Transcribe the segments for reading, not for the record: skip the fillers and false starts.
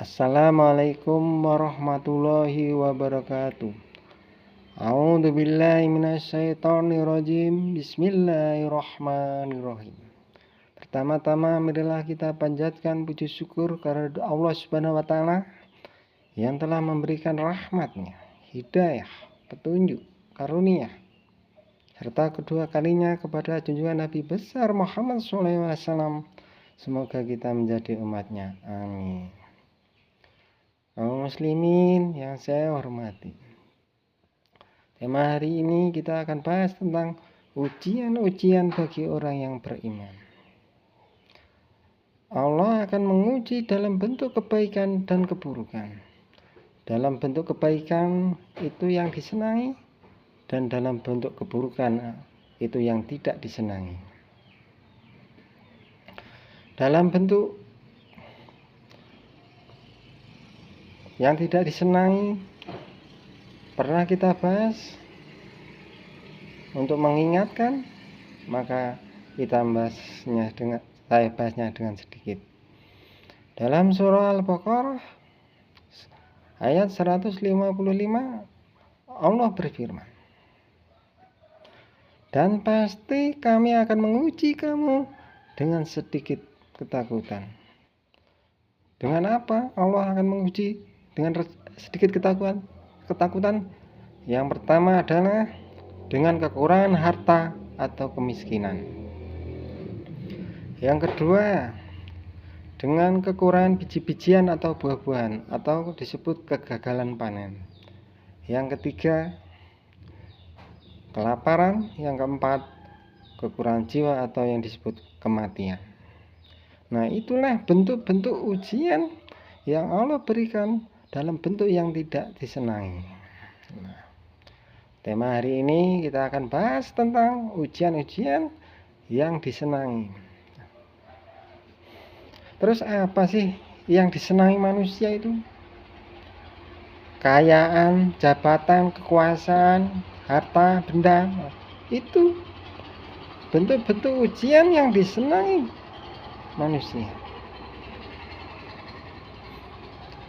Assalamualaikum warahmatullahi wabarakatuh. A'udzu billahi minasyaitonir rajim. Bismillahirrahmanirrahim. Pertama-tama marilah kita panjatkan puji syukur kepada Allah Subhanahu wa taala yang telah memberikan rahmat-Nya, hidayah, petunjuk, karunia, serta kedua kalinya kepada junjungan Nabi besar Muhammad SAW. Semoga kita menjadi umat-Nya. Amin. Kaum muslimin yang saya hormati, tema hari ini kita akan bahas tentang ujian-ujian bagi orang yang beriman. Allah akan menguji dalam bentuk kebaikan dan keburukan. Dalam bentuk kebaikan itu yang disenangi, dan dalam bentuk keburukan itu yang tidak disenangi. Dalam bentuk yang tidak disenangi pernah kita bahas. Untuk mengingatkan, maka saya bahasnya dengan sedikit. Dalam surah Al-Baqarah ayat 155 Allah berfirman, dan pasti kami akan menguji kamu dengan sedikit ketakutan. Dengan apa Allah akan menguji dengan sedikit ketakutan? Yang pertama adalah dengan kekurangan harta atau kemiskinan. Yang kedua, dengan kekurangan biji-bijian atau buah-buahan atau disebut kegagalan panen. Yang ketiga, kelaparan. Yang keempat, kekurangan jiwa atau yang disebut kematian. Nah, itulah bentuk-bentuk ujian yang Allah berikan dalam bentuk yang tidak disenangi. Nah, tema hari ini kita akan bahas tentang ujian-ujian yang disenangi. Terus apa sih yang disenangi manusia itu? Kekayaan, jabatan, kekuasaan, harta, benda. Itu bentuk-bentuk ujian yang disenangi manusia.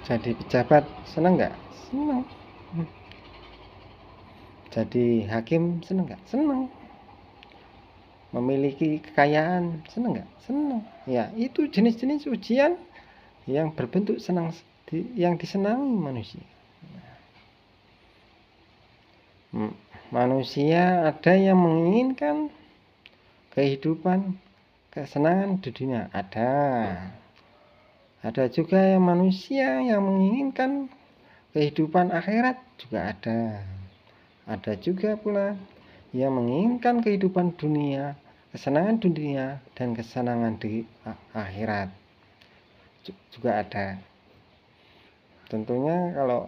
Jadi pejabat senang nggak? Senang. Jadi hakim senang nggak? Senang. Memiliki kekayaan senang nggak? Senang. Ya, itu jenis-jenis ujian yang berbentuk senang, yang disenangi manusia. Manusia ada yang menginginkan kehidupan, kesenangan di dunia. Ada juga yang manusia yang menginginkan kehidupan akhirat, juga ada. Ada juga pula yang menginginkan kehidupan dunia, kesenangan dunia dan kesenangan di akhirat, juga ada. Tentunya kalau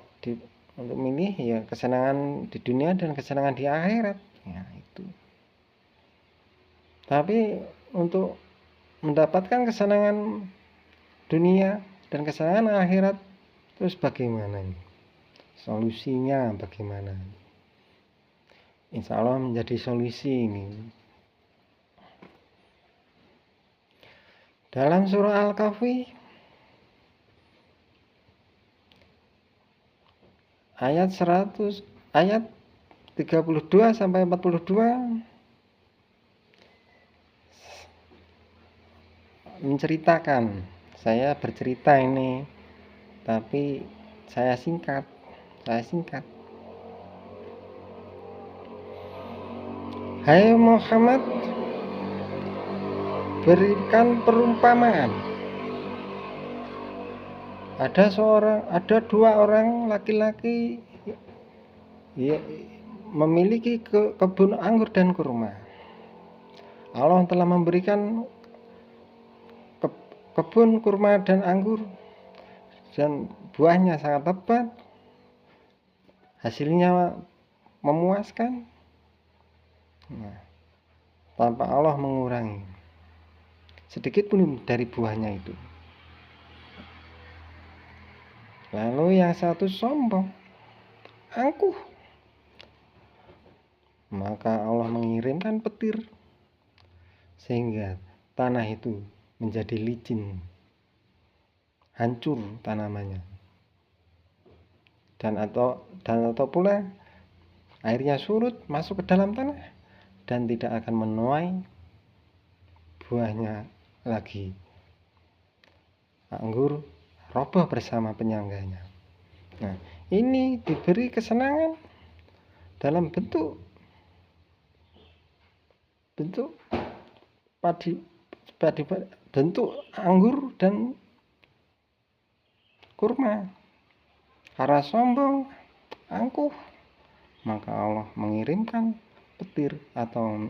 untuk milih ya kesenangan di dunia dan kesenangan di akhirat, ya itu. Tapi untuk mendapatkan kesenangan dunia dan kesenangan akhirat, terus bagaimana ini? Solusinya bagaimana? Insya Allah menjadi solusi ini. Dalam surah Al-Kahfi ayat 32 sampai 42 menceritakan. Saya bercerita ini, tapi saya singkat. Hai Muhammad, berikan perumpamaan. Ada dua orang laki-laki memiliki kebun anggur dan kurma. Allah telah memberikan kebun kurma dan anggur dan buahnya sangat lebat, hasilnya memuaskan, tanpa Allah mengurangi sedikit pun dari buahnya itu. Lalu yang satu sombong, angkuh, maka Allah mengirimkan petir sehingga tanah itu menjadi licin. hancur tanamannya. Dan atau pula airnya surut masuk ke dalam tanah dan tidak akan menuai buahnya lagi. Anggur roboh bersama penyangganya. Nah, ini diberi kesenangan dalam bentuk padi bentuk anggur dan kurma. Karena sombong, angkuh, maka Allah mengirimkan petir atau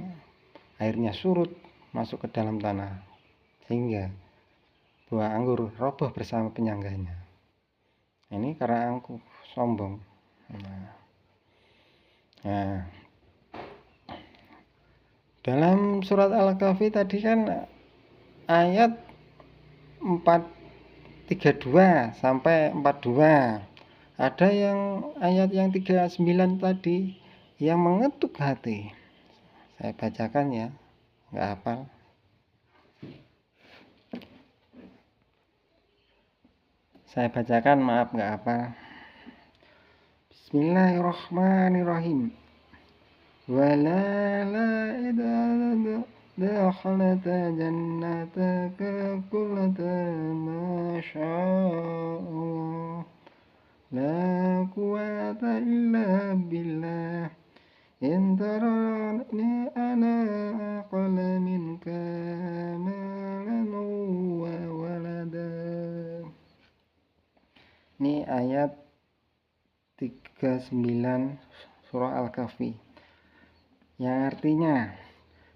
airnya surut masuk ke dalam tanah sehingga buah anggur roboh bersama penyangganya. Ini karena angkuh, sombong. Nah, dalam surat Al-Kahfi tadi kan ayat 432 sampai 42. Ada yang ayat yang 39 tadi yang mengetuk hati. Saya bacakan ya, nggak hafal. Saya bacakan, maaf nggak hafal. Bismillahirrahmanirrahim. Wala la idza dakhalata jannataka kullata ma sya'allah. La quwata illa billah. In tarani ana aqala minka malan wa walada. Ini ayat 39 surah Al-Kahfi, yang artinya,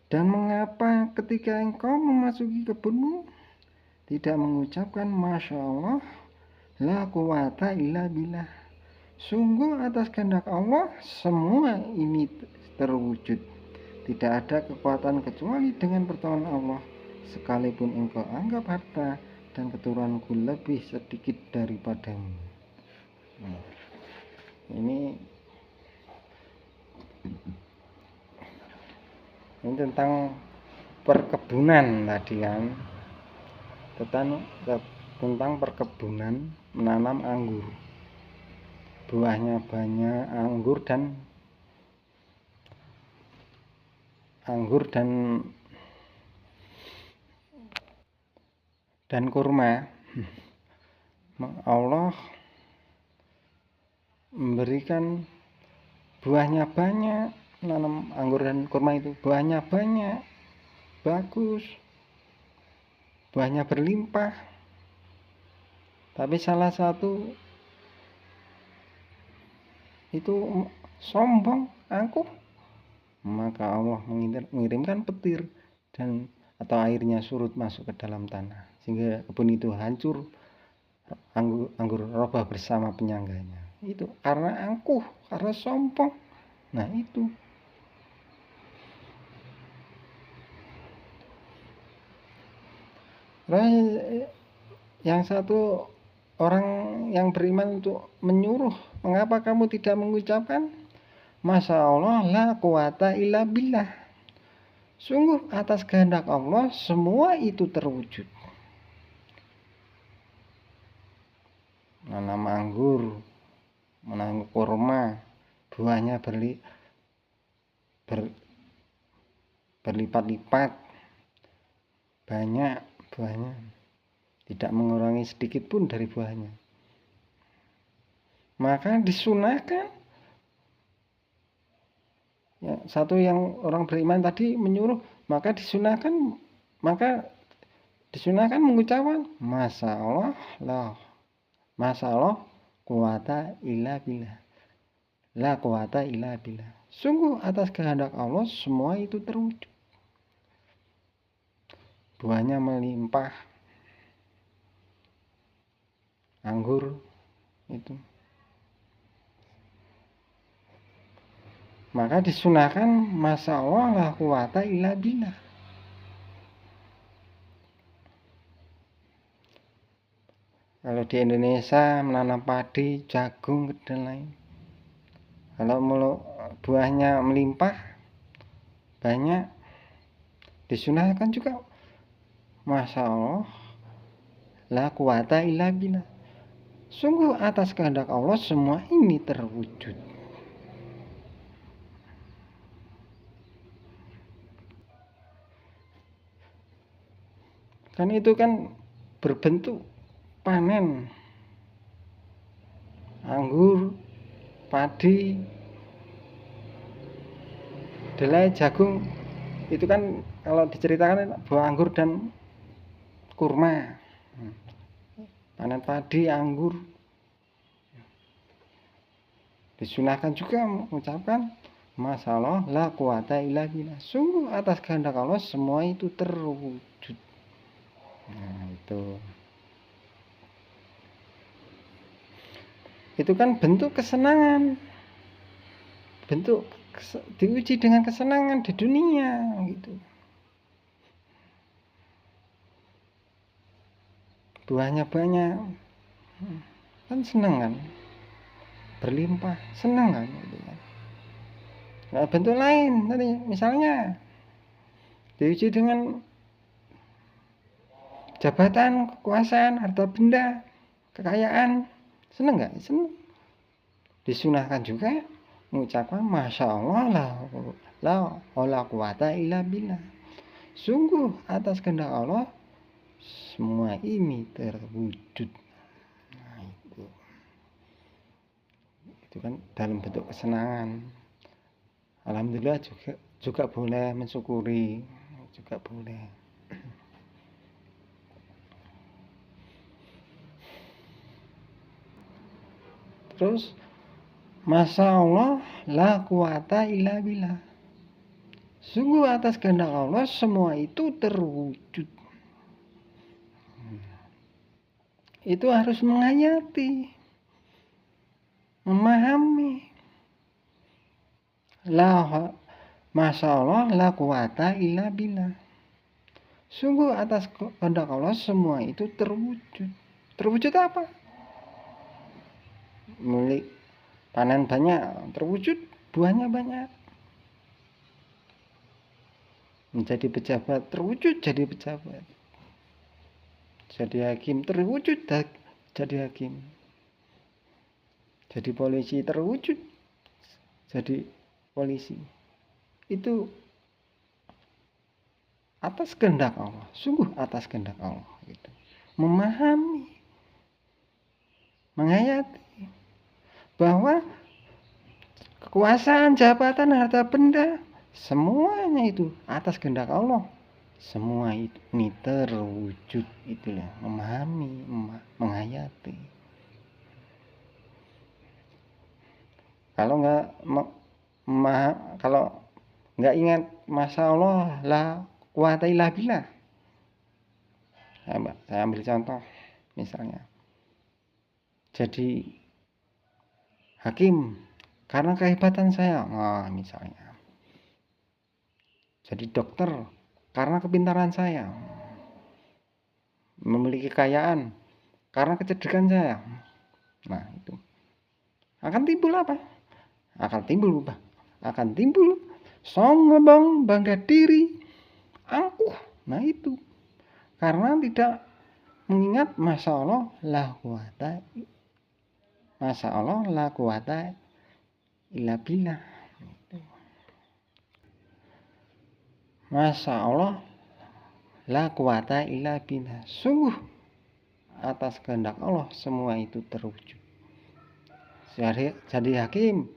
dan mengapa ketika engkau memasuki kebunmu tidak mengucapkan Masya Allah, la quwata illa billah. Sungguh atas kehendak Allah semua ini terwujud. Tidak ada kekuatan kecuali dengan pertolongan Allah. Sekalipun engkau anggap harta dan keturunanku lebih sedikit daripadamu. Ini tentang perkebunan tadi kan, tentang perkebunan menanam anggur. Buahnya banyak, anggur dan kurma. Allah memberikan buahnya banyak, menanam anggur dan kurma itu buahnya banyak, bagus, buahnya berlimpah. Tapi salah satu itu sombong, angkuh, maka Allah mengirimkan petir atau airnya surut masuk ke dalam tanah sehingga kebun itu hancur, anggur roboh bersama penyangganya. Itu karena angkuh, karena sombong. Nah, itu yang satu orang yang beriman untuk menyuruh, mengapa kamu tidak mengucapkan Masya Allah la quwata illa billah. Sungguh atas kehendak Allah semua itu terwujud. Menanam anggur, menanam kurma, buahnya berlipat-lipat, banyak buahnya, tidak mengurangi sedikit pun dari buahnya. Maka disunahkan, ya, satu yang orang beriman tadi menyuruh, maka disunahkan mengucapkan Masya Allah quwata illa billah, la quwata illa billah. Sungguh atas kehendak Allah semua itu terwujud. Buahnya melimpah, anggur itu. Maka disunahkan Masya Allah la quwata illa billah. Kalau di Indonesia menanam padi, jagung, dan lain. Kalau buahnya melimpah banyak, disunahkan juga Masya Allah la quwata illa billah. Sungguh atas kehendak Allah semua ini terwujud. Kan itu kan berbentuk panen anggur, padi, kedelai, jagung. Itu kan kalau diceritakan buah anggur dan kurma. Panen padi, anggur. Disunahkan juga mengucapkan masalah la quwata illa billah. Sungguh atas kehendak Allah semua itu terwujud. Nah, itu kan bentuk kesenangan, bentuk diuji dengan kesenangan di dunia gitu. Buahnya banyak, kan senang kan, berlimpah, senang kan gitu kan. Nah, bentuk lain tadi misalnya diuji dengan jabatan, kekuasaan, harta benda, kekayaan, senang nggak? Senang. Disunahkan juga mengucapkan masya Allah la quwata illa billah. Sungguh atas kehendak Allah semua ini terwujud. Nah, itu kan dalam bentuk kesenangan. Alhamdulillah juga boleh mensyukuri, juga boleh. Terus masya Allah la quwata illa billah. Sungguh atas kehendak Allah semua itu terwujud. Itu harus menghayati, memahami. Masya Allah la quwata illa billah. Sungguh atas kehendak Allah semua itu terwujud. Terwujud apa? Milik panen banyak, terwujud buahnya banyak. Menjadi pejabat, terwujud jadi pejabat. Jadi hakim, terwujud jadi hakim. Jadi polisi, terwujud jadi polisi. Itu atas kehendak Allah, sungguh atas kehendak Allah gitu. Memahami, menghayati bahwa kekuasaan, jabatan, harta benda semuanya itu atas kehendak Allah. Semua ini terwujud, itulah memahami, menghayati. Kalau nggak ingat masya Allah la quwata illa billah. Saya ambil contoh misalnya jadi hakim karena kehebatan saya, misalnya jadi dokter karena kepintaran saya, memiliki kekayaan karena kecerdikan saya. Nah, itu akan timbul apa? Akan timbul sombong, bangga diri, angkuh. Nah, itu karena tidak mengingat masya Allah la quwata illa billah. Masya Allah la quwata illa billah. Sungguh atas kehendak Allah semua itu terwujud. Jadi hakim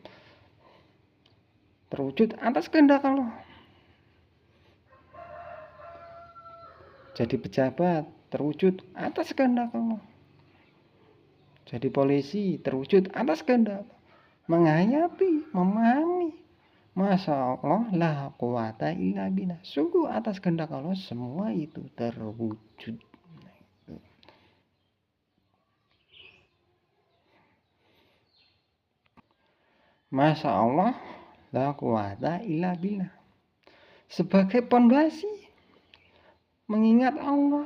terwujud atas kehendak Allah. Jadi pejabat terwujud atas kehendak Allah. Jadi polisi terwujud atas kehendak Allah. Menghayati, memahami masya Allah la quwata illa billah. Sungguh atas kehendak Allah semua itu terwujud. Masya Allah la quwata illa billah. Sebagai pondasi mengingat Allah.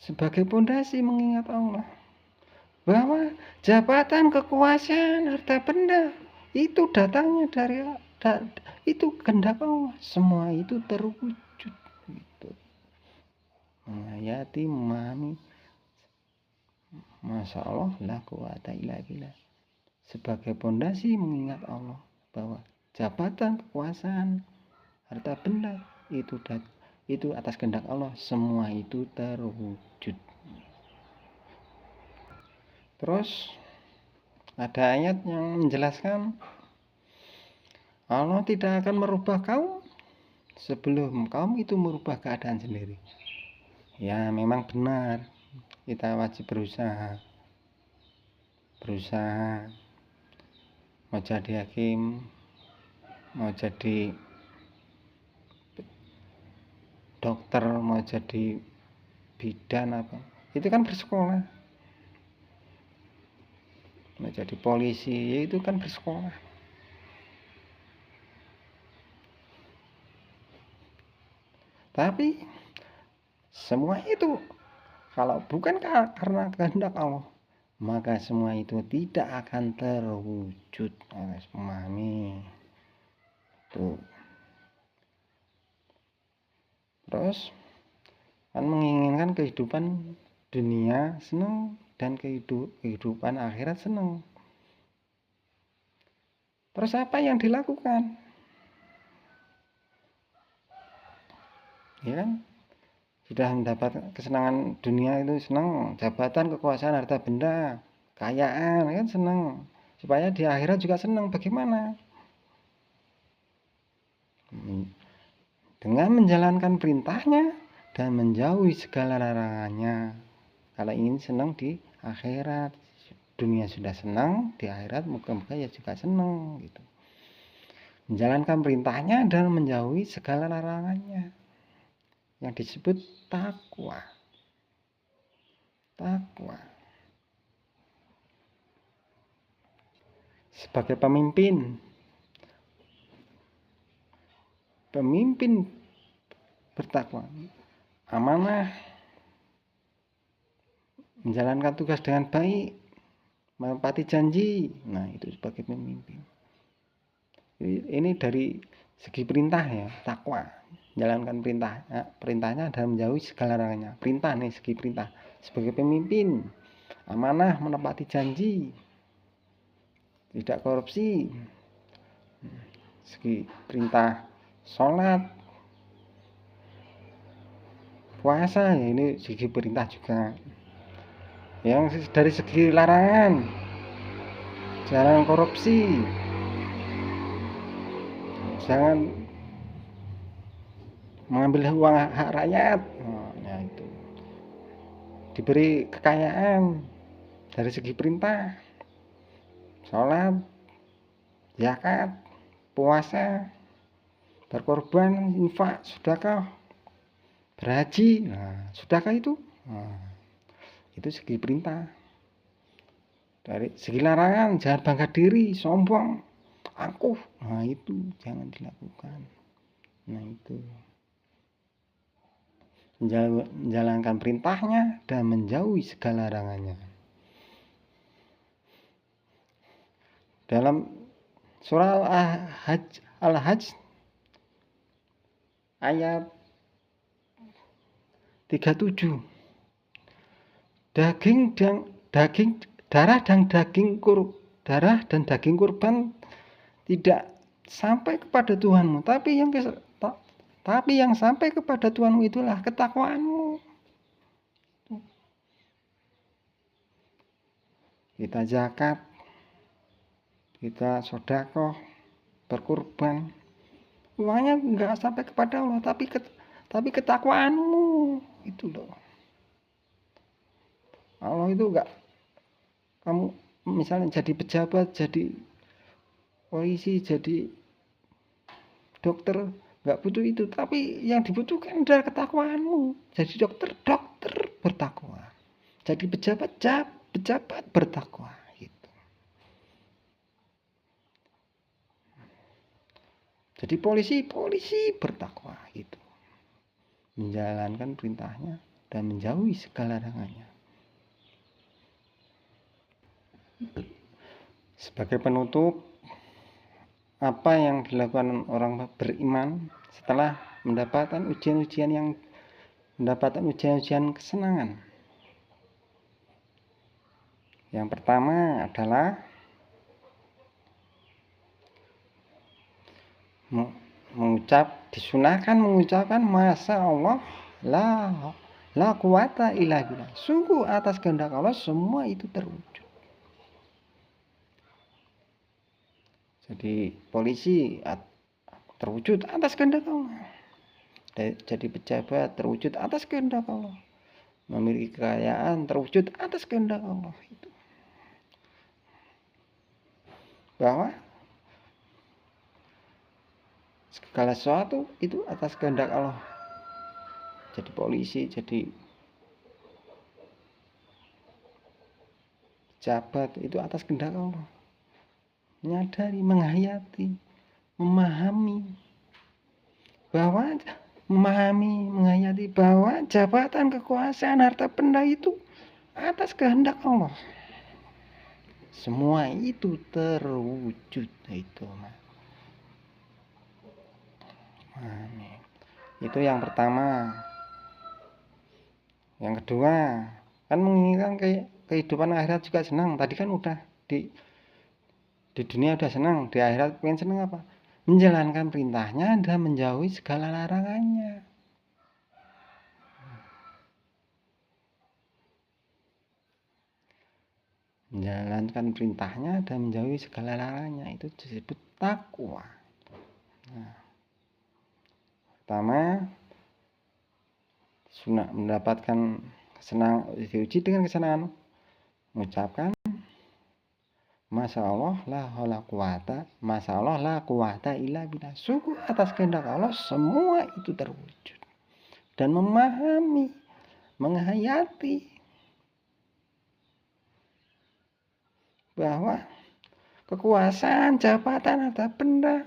Sebagai pondasi mengingat Allah. Bahwa jabatan, kekuasaan, harta benda itu datangnya dari itu kehendak Allah. Semua itu terwujud. Gitu. menghayati, memahami. Masya Allah, la quwata illa billah. Sebagai pondasi mengingat Allah bahwa jabatan, kekuasaan, harta benda itu atas kehendak Allah, semua itu terwujud. Terus ada ayat yang menjelaskan Allah tidak akan merubah kaum sebelum kaum itu merubah keadaan sendiri. Ya memang benar, kita wajib berusaha mau jadi hakim, mau jadi dokter, mau jadi bidan apa, itu kan bersekolah. Mau jadi polisi, itu kan bersekolah. Tapi semua itu kalau bukan karena kehendak Allah, maka semua itu tidak akan terwujud. Harus memahami tuh. Terus kan menginginkan kehidupan dunia senang dan kehidupan akhirat senang. Terus apa yang dilakukan? Ya kan? Sudah mendapat kesenangan dunia itu senang, jabatan, kekuasaan, harta benda, kekayaan kan senang. Supaya di akhirat juga senang. Bagaimana? Dengan menjalankan perintahnya dan menjauhi segala larangannya. Kalau ingin senang di akhirat, dunia sudah senang, di akhirat moga-moga ya juga senang gitu. Menjalankan perintahnya dan menjauhi segala larangannya, yang disebut takwa. Sebagai pemimpin bertakwa, amanah, menjalankan tugas dengan baik, menepati janji. Nah, itu sebagai pemimpin. Ini dari segi perintah ya, takwa. Menjalankan perintahnya dan menjauhi segala larangannya. Perintah nih, segi perintah. Sebagai pemimpin, amanah, menepati janji, tidak korupsi. Segi perintah, sholat, puasa, ya ini segi perintah juga. Yang dari segi larangan, jangan korupsi, jangan mengambil uang hak rakyat. Nah, itu diberi kekayaan. Dari segi perintah, sholat, zakat, puasa, berkorban, infak, sedekah, berhaji. Nah, sedekah itu segi perintah. Dari segi larangan, jangan bangga diri, sombong, angkuh. Nah, itu jangan dilakukan. Nah, itu menjalankan perintahnya dan menjauhi segala larangannya. Dalam surah Al-Hajj ayat 37, darah dan daging kurban tidak sampai kepada Tuhanmu, tapi yang sampai kepada Tuhanmu itulah ketakwaanmu. Kita zakat, kita sedekah, berkurban, uangnya enggak sampai kepada Allah, tapi ketakwaanmu itu loh. Allah itu enggak, kamu misalnya jadi pejabat, jadi polisi, jadi dokter, enggak butuh itu, tapi yang dibutuhkan adalah ketakwaanmu. Jadi dokter bertakwa, jadi pejabat bertakwa gitu. Jadi polisi bertakwa gitu, menjalankan perintahnya dan menjauhi segala larangannya. Sebagai penutup, apa yang dilakukan orang beriman setelah mendapatkan ujian-ujian yang mendapatkan ujian-ujian kesenangan. Yang pertama adalah disunahkan mengucapkan Masya Allah la quwata illa billah. Sungguh atas kehendak Allah semua itu terwujud. Jadi polisi terwujud atas kehendak Allah. Jadi pejabat terwujud atas kehendak Allah. Memiliki kekayaan terwujud atas kehendak Allah. Itu. Bahwa segala sesuatu itu atas kehendak Allah. Jadi polisi, jadi pejabat itu atas kehendak Allah. Menyadari, menghayati, menghayati bahwa jabatan, kekuasaan, harta benda itu atas kehendak Allah. Semua itu terwujud itu. Itu yang pertama. Yang kedua, kan menginginkan kehidupan akhirat juga senang. Tadi kan udah di dunia udah senang, di akhirat pengen senang apa? Menjalankan perintahnya dan menjauhi segala larangannya. Menjalankan perintahnya dan menjauhi segala larangannya itu disebut takwa. Pertama, sunah mendapatkan kesenangan, diuji dengan kesenangan, mengucapkan Masya Allah la quwata illa billah. Sungguh atas kehendak Allah semua itu terwujud. Dan memahami, menghayati bahwa kekuasaan, jabatan, harta benda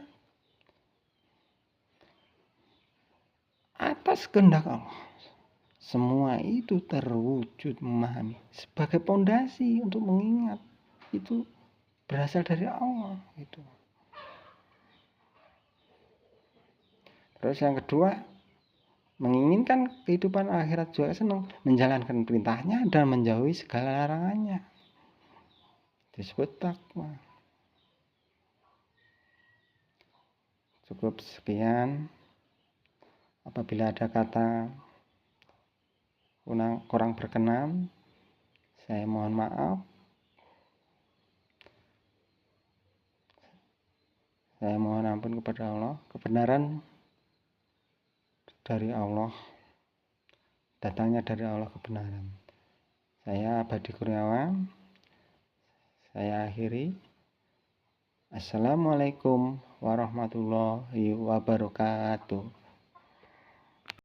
atas kehendak Allah. Semua itu terwujud, memahami sebagai pondasi untuk mengingat itu berasal dari Allah itu. Terus yang kedua, menginginkan kehidupan akhirat juga senang, menjalankan perintahnya dan menjauhi segala larangannya. Disebut takwa. Cukup sekian. Apabila ada kata kurang berkenan, saya mohon maaf. Saya mohon ampun kepada Allah. Kebenaran dari Allah, datangnya dari Allah kebenaran. Saya Abadi Kurniawan. Saya akhiri. Assalamualaikum warahmatullahi wabarakatuh.